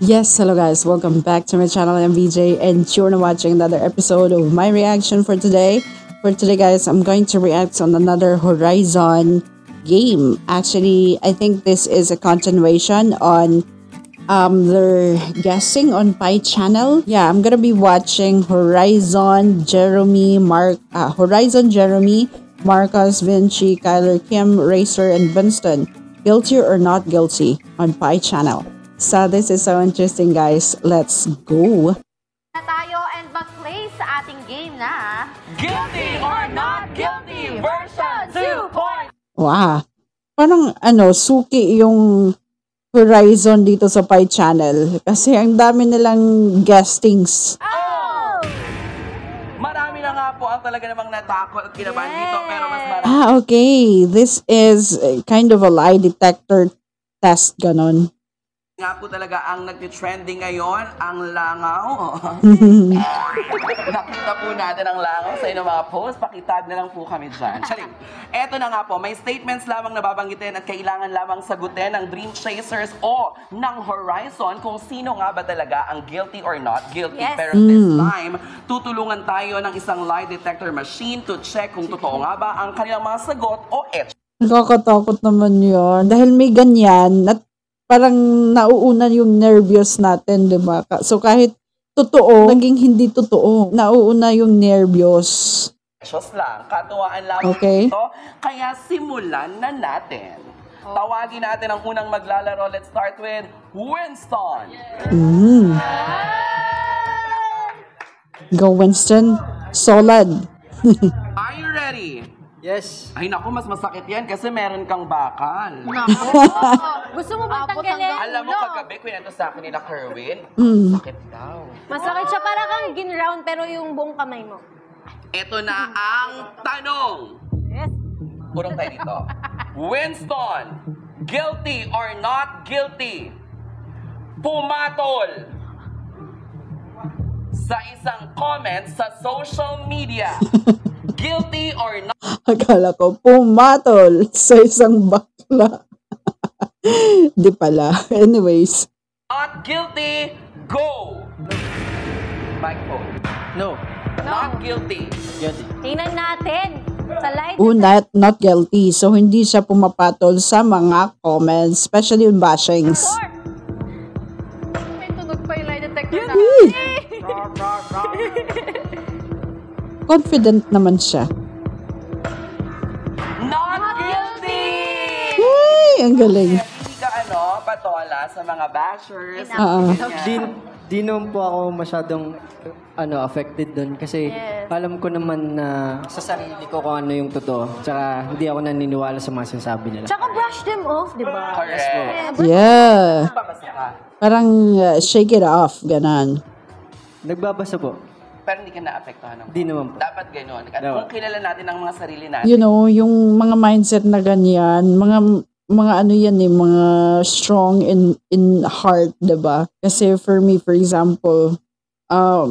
Yes, hello guys, welcome back to my channel. I'm VJ and you're now watching another episode of my reaction for today. For today guys, I'm going to react on another Horizon game. Actually, I think this is a continuation on their guessing on Pi channel. Yeah, I'm gonna be watching Horizon Jeremy, Marcus, Vinci, Kyler, Kim, Racer, and Winston. Guilty or not guilty on Pi channel. So this is so interesting guys. Let's go. Na tayo and mag-play sa ating game na Guilty or Not Guilty version 2. Wow. Parang suki yung Horizon dito sa Pi channel. Kasi ang dami nilang guestings. Oh! Marami na nga po ang talaga namang natakot at kinabahan dito, pero mas marami. Okay. This is kind of a lie detector test, ganon. Nga po talaga ang nag-trending ngayon, ang langaw. Nakita po natin ang langaw sa inyong mga post. Pakitag na lang po kami dyan. Charing. Eto na nga po, may statements lamang na babanggitin at kailangan lamang sagutin ng Dream Chasers o ng Horizon kung sino nga ba talaga ang guilty or not guilty. Yes. Pero this time, tutulungan tayo ng isang lie detector machine to check kung totoo nga ba ang kanilang mga sagot o etch. Nakakatakot naman yun. Dahil may ganyan at parang nauuna yung nervyos natin, di ba? So kahit totoo, naging hindi totoo. Nauuna yung nervyos. Lang, katuwaan lamang Okay. ito. Kaya simulan na natin. Tawagin natin ang unang maglalaro. Let's start with Winston. Go Winston. Solid. Are you ready? Yes. Ay naku, mas masakit yan kasi meron kang bakal. Gusto mo bang tanggalin? Alam mo, kagabi, kwento sa akin nila Kerwin, sakit daw. Masakit siya, para kang gin-round pero yung buong kamay mo. Ito na ang tanong. Yes. Purong tayo dito. Winston, guilty or not guilty? Pumatol sa isang comment sa social media. Guilty or not? Akala ko pumatol sa isang bakla. Di pala. Anyways. Not guilty, go! Microphone. No. Not guilty. Guilty. Tingnan natin. Sa light. Not guilty. So, hindi siya pumapatol sa mga comments, especially yung bashings. May tunog pa yung lie detector na. Confident naman siya. Not guilty! Ay, ang galing. Hindi ka patola sa mga bashers. Di naman po ako masyadong affected doon kasi alam ko naman na sa sarili ko kung ano yung totoo. Tsaka hindi ako naniniwala sa mga sinasabi nila. Tsaka brush them off, di ba? Correct. Yeah. Babasa ka. Parang shake it off. Ganon. Nagbabasa po. Pero hindi ka na-apektuhan ng Di naman po. Dapat gano'n. Kung kilala natin ang mga sarili natin. You know, yung mga mindset na ganyan, mga ano yan mga strong in heart, 'di ba? Kasi for me, for example,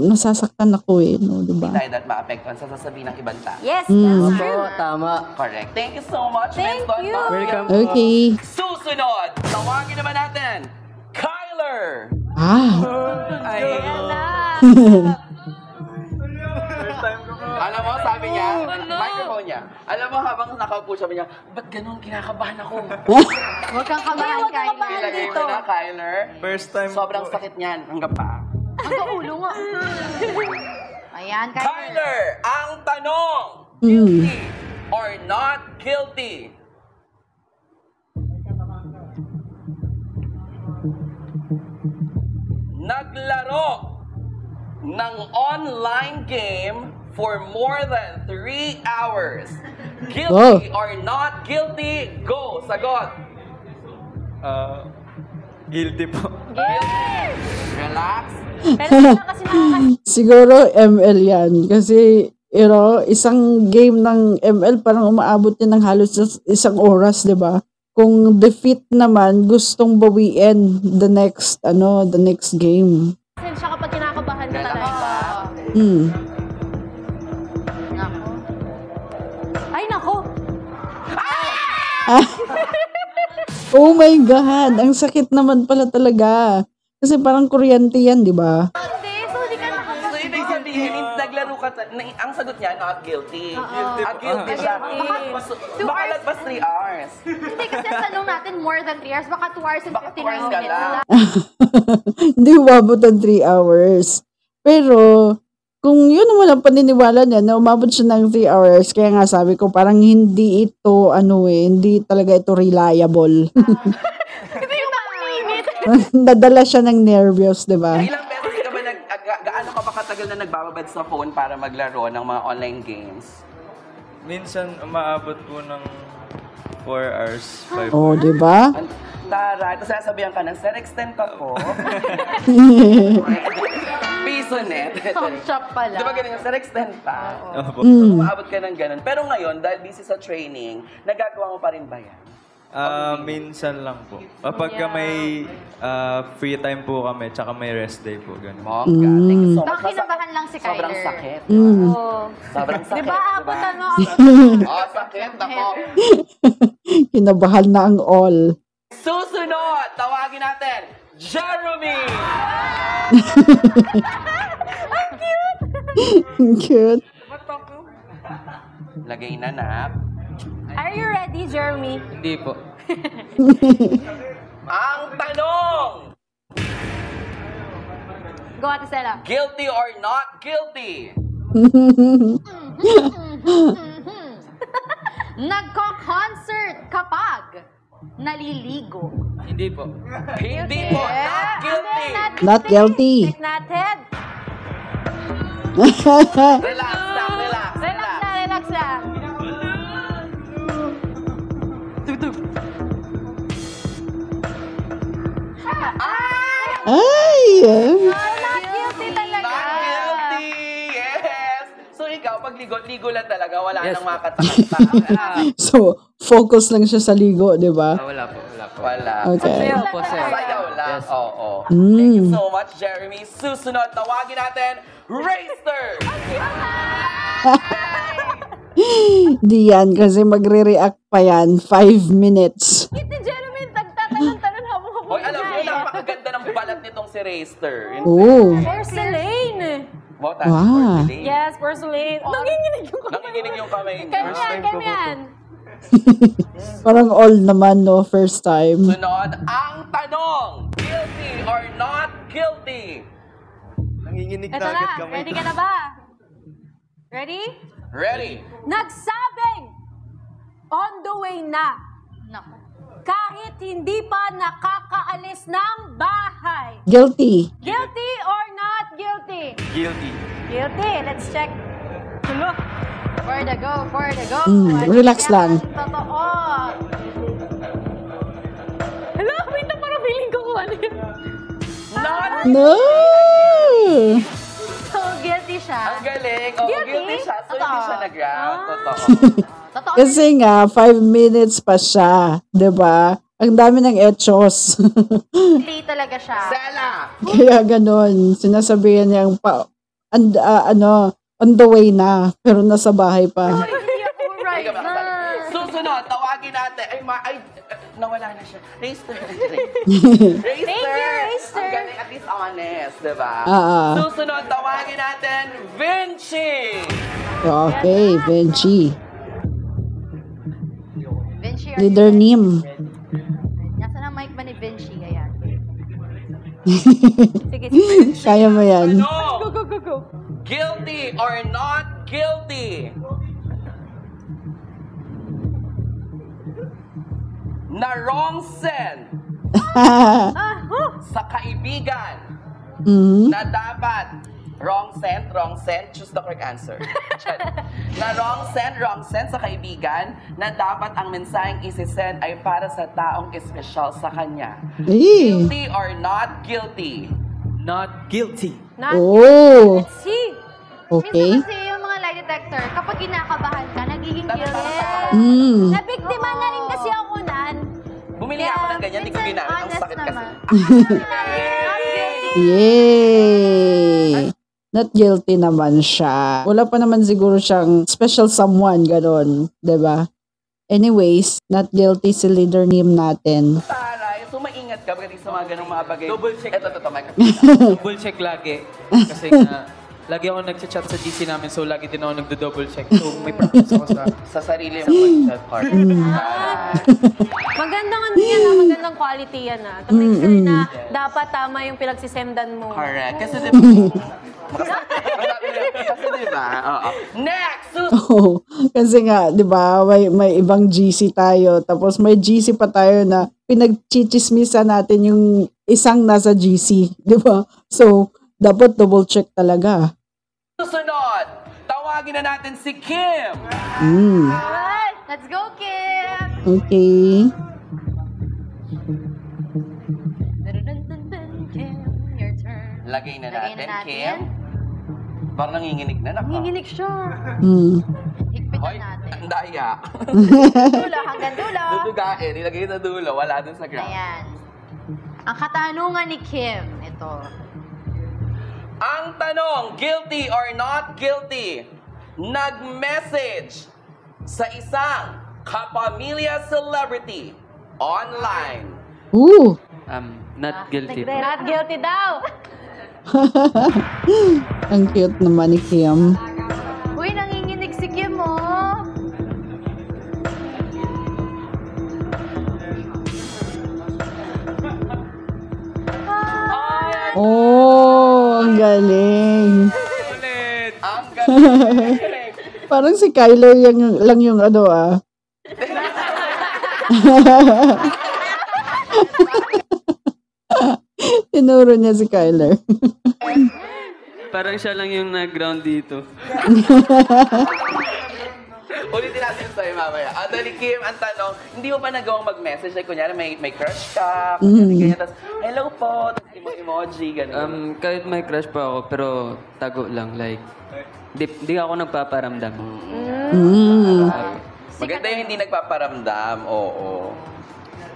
nasasaktan ako no, 'di ba? Tayo that maapektuhan sa sasabihin ng ibang tao. Yes, that's true. Tama. Correct. Thank you so much, Thank Winston. you. Welcome. Okay. Susunod, tawagin naman natin, Kyler! Ayan na. Alam mo, sabi niya, microphone niya, alam mo habang nakaupo sabi niya, ba't ganun, kinakabahan ako? Huwag kang kabahan, Kyler. Ilagay mo na, Kyler. First time Sobrang sakit niyan, hanggang pa. Hanggang ulo nga. Ayan, Kyler. Kyler, ang tanong, guilty or not guilty? Naglaro ng online game for more than 3 hours. Guilty or not guilty? Go! Sagot! Guilty po. Relax. Pero hindi na kasi Siguro ML yan. Kasi, isang game ng ML parang umaabot din ng halos isang oras, di ba? Kung defeat naman, gustong bawiin the next game. siya kapag kinakabahan ka talaga. Nako. Ay, nako. Oh my God! Ang sakit naman pala talaga. Kasi parang kuryente yan, di ba? Hindi, so hindi ka So, ibig sabihin, naglaro ka, ang sagot niya, not guilty. Guilty siya. Baka lagpas 3 hours. Hindi kasi ang tanong natin more than 3 hours. Baka 2 hours and Baka 59 2 hours ka minutes lang. lang. Hindi umabot ng 3 hours. Pero, kung yun naman ang paniniwala niya na umabot siya ng 3 hours, kaya nga sabi ko, parang hindi ito, hindi talaga ito reliable. Hindi yung mainit. Nadala siya ng nervyos, di ba? Ilang beses ka ba gaano ka ba katagal na nagbababad sa phone para maglaro ng mga online games? Minsan, umaabot po ng 4 hours, 5 Oh, di ba? Tara, tapos sasabihan ka ng, sir, extend ka po. Piso net. Home shop pala. Di ba ganun yung, sir, extend pa? Opo. Umaabot ka ng ganun. Pero ngayon, dahil busy sa training, nagagawa mo pa rin ba yan? Minsan lang po. Kapag may free time po kami, tsaka may rest day po, gano'n. Mongga, thank you so much. Baka kinabahan lang si Kyler. Sobrang sakit. Oo. Sobrang sakit. Di ba, abot ano? Oh, sakit ako. Kinabahan na ang all. Susunod, tawagin natin, Jeremy! Cute. Lagay na, nak. Are you ready, Jeremy? Hindi po. Ang tanong, Go, Ate Stella. guilty or not guilty? Nagko-concert kapag naliligo. Hindi po. Hindi po, not guilty. Not guilty. Check natin. Relax lang, relax. Relax lang. Ay! Not guilty talaga. Not guilty, yes. So ikaw, pag ligo lang talaga, wala nang makatakot. So, focus lang siya sa ligo, di ba? Wala po, wala po. Wala. Okay. Sayaw po, sayaw. Sayaw lang, Yes. oo. Thank you so much, Jeremy. Susunod, tawagin natin, Racer! Di yan, kasi magre-react pa yan. 5 minutes. Hindi, Jeremy, tagtatanong-tanong habang Hoy, alam mo, napakaganda ng balat nitong si Racer. Oh. Porcelain. Botas, Wow. porcelain. Yes, porcelain. Nanginginig yung kamay. Nanginginig yung kamay niya. Ganyan, ganyan. Parang all naman, no? First time. Sunod, ang tanong, guilty or not guilty? Nanginginig Ito na, ready ka na ba? Ready? Ready? Nagsabing on the way na. Kahit hindi pa nakakaalis ng bahay. Guilty. Guilty or not guilty? Guilty. Guilty. Let's check. Hello. For the go, for the go. Relax lang. Totoo. Hello, wait na, parang feeling ko kung ano yun. Not No! So, guilty siya. Ang galing. Oo, Guilty? guilty siya. So, hindi Totoo. siya nag-round. Ah. Totoo. Totoo. Kasi nga, 5 minutes pa siya. 'Di ba? Ang dami ng etchos. Guilty talaga siya. Sela! Kaya ganon. Sinasabihan niyang on the way na. Pero nasa bahay pa. Hindi ako right Hindi ka na. makasali. Susunod, tawagin natin. Nawala na siya. Racer. Racer. Thank you, Racer. Ang galing, at least honest, di ba? Susunod, tawagin natin, Vinci! Okay, Benji. Vinci, are Leader you ready? Nim. Nasaan ang mic ba ni Vinci? Ayan. Sige, sige. Kaya mo yan. Ano? Go. Guilty or not guilty? Na wrong send sa kaibigan Mhm. na dapat wrong send, choose the correct answer. Na wrong send sa kaibigan na dapat ang mensaheng isi-send ay para sa taong espesyal sa kanya. Eh. Guilty or not guilty? Not guilty. Oh. Let's see. Okay. Minsan kasi yung mga lie detector, kapag kinakabahan ka, nagiging guilty. Mm. Nabiktima na rin kasi ako nan. Bumili ako ng ganyan, di ko ginamit. Ang sakit kasi. Yay! Not guilty naman siya. Wala pa naman siguro siyang special someone, ganon. 'Di ba? Anyways, not guilty si Leader Nim natin. Taray, so maingat ka pagdating sa mga ganong mga bagay. Double check. Ito, Michael. Double check lagi. Kasi nga, lagi ako nag-chat sa GC namin, so lagi din ako nagdo-double check. So may practice ako Sa sarili mo mag-chat part. Magandang ano yan, magandang quality yan To make sure na dapat tama yung pinagsisendan mo. Correct. Kasi diba? Oo. Next! Oo. Kasi nga, di ba, may ibang GC tayo. Tapos may GC pa tayo na pinagchichismisan natin yung isang nasa GC. Di ba? So, dapat double check talaga. Susunod, tawagin na natin si Kim. Alright, let's go, Kim! Okay. Kim, your turn. Lagay na Lagay natin, na natin. Kim. Parang nanginginig na. Nanginginig siya. Higpitan Hoy, natin. ang daya. Dulo, hanggang dulo. Dudugain, ilagay sa dulo, wala dun sa ground. Ayan. Ang katanungan ni Kim, ito. Ang tanong, guilty or not guilty? Nag-message sa isang kapamilya celebrity online. Ooh. Not guilty. Not guilty daw. Ang cute naman ni Kim. Uy, nanginginig si Kim, Oh, ang galing. Ang galing. Parang si Kyler lang yung ano Tinuro niya si Kyler. Parang siya lang yung nag-ground dito. Ulitin natin sa'yo mamaya. Dali, Kim, ang tanong, hindi mo pa nagawang mag-message? Like, kunyari, may crush ka, ganyan, tapos, hello po, tapos emoji, gano'n. Kahit may crush pa ako, pero tago lang. Like, di ako nagpaparamdam. Maganda yung hindi nagpaparamdam, oo.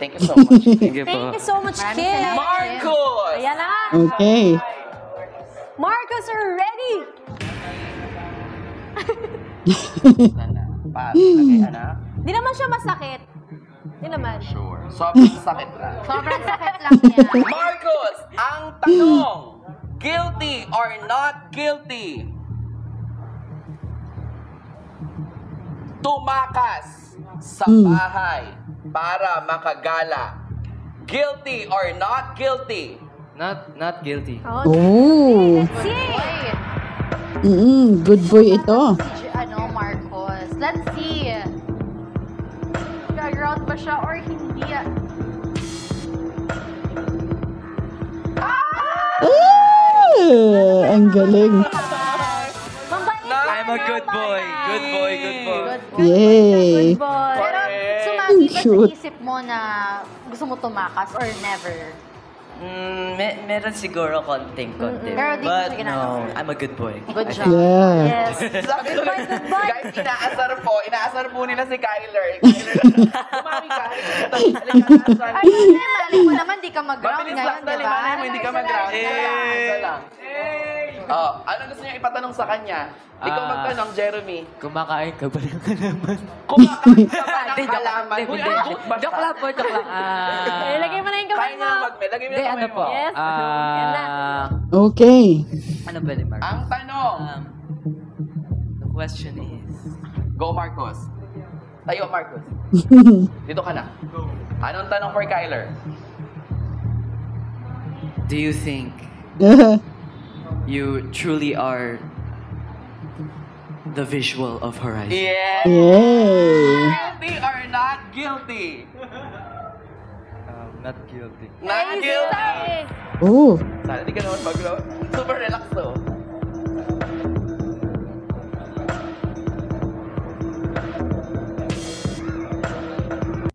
Thank you so much. Sige po. Thank you so much, Kim. Marcos! Ayan na. Okay. Marcos, are ready? Lagay, anak. Di naman siya masakit. Di naman. Sure. Sobrang sakit lang. Sobrang sakit lang niya. Marcos, ang tanong, guilty or not guilty? Tumakas sa bahay para makagala. Guilty or not guilty? Not guilty. Oh. Let's see. Good boy ito. Marcos. Let's see. Gag-round ba siya or hindi? Ang galing. I'm a good boy. Good boy, good boy. Yay. Good boy. Pero sumagi ba sa Cute. isip mo na gusto mo tumakas or never? Meron siguro konting. Pero di mo But siya ginagawa. no, I'm a good boy. Good job. Yeah. Yes. Sabi Good boy, good boy. Guys, inaasar po nila si Kyler. Kumami ka. Ay, mali mo naman, di ka mag-ground Mabilis ngayon, lang, di dali, ba? malay mo, hindi ka mag-ground. Isa lang. Ano gusto niyo ipatanong sa kanya? Ikaw magtanong, Jeremy. Kumakain ka ba ng halaman? Kumakain ka ba ng halaman? Uy, ang joke ba? Joke lang po, joke lang. Lagay mo na yung kamay Kaya niya mo. mag-mail. Lagay mo Hindi, na ano kamay po? mo. Yes. Yan na. Okay. Ano pwede, Mark? Ang tanong. The question is... Go, Marcos. Tayo, Marcos. Dito ka na. Anong tanong for Kyler? Do you think you truly are the visual of Horizon? Yeah. Yay. Guilty or not guilty? Not guilty. Not guilty. Oh. Sana di ka naman mag-ground. Super relax to.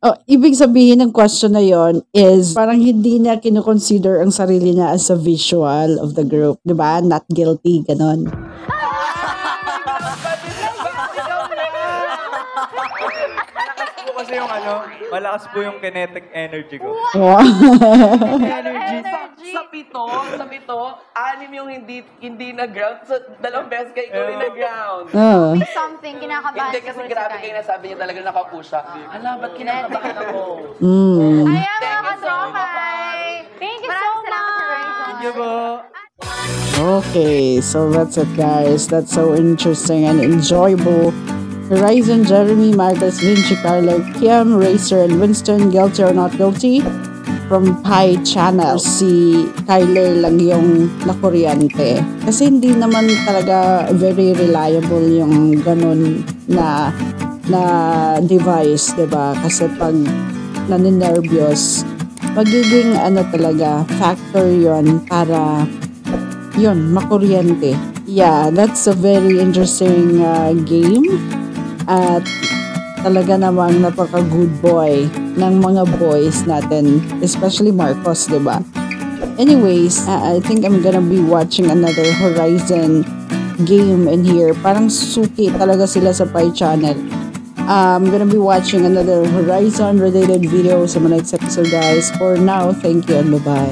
Oh, ibig sabihin ng question na yon is parang hindi niya kinukonsider ang sarili niya as a visual of the group. Diba? Not guilty, ganon. Kasi yung malakas po yung kinetic energy ko. Wow. Sa pito, anim yung hindi na-ground. So, 2 beses kayo ikaw rin na-ground. Oh. May something, kinakabahan Hindi kasi siguro si grabe Kai. kayo nasabi niya talaga nakapusa. Ala, ba't kinakabahan ako? Mm. Ayan mga ka-Dropay. Thank you po. Okay, so that's it, guys. That's so interesting and enjoyable. Horizon, Jeremy, Marcus, Vinci, Carlo, Kiam, Racer, and Winston, guilty or not guilty? From Pi Channel. Si Kyler lang yung nakuryante. Kasi hindi naman talaga very reliable yung ganun na device, diba? Kasi pag naninervyos, magiging talaga, factor yon para yun, makuryente. Yeah, that's a very interesting game. At talaga namang napaka-good boy ng mga boys natin, especially Marcos, diba? Anyways, I think I'm gonna be watching another Horizon game in here. Parang suki talaga sila sa Pi Channel. I'm gonna be watching another Horizon related video sa my next episode, guys. For now, thank you and bye-bye.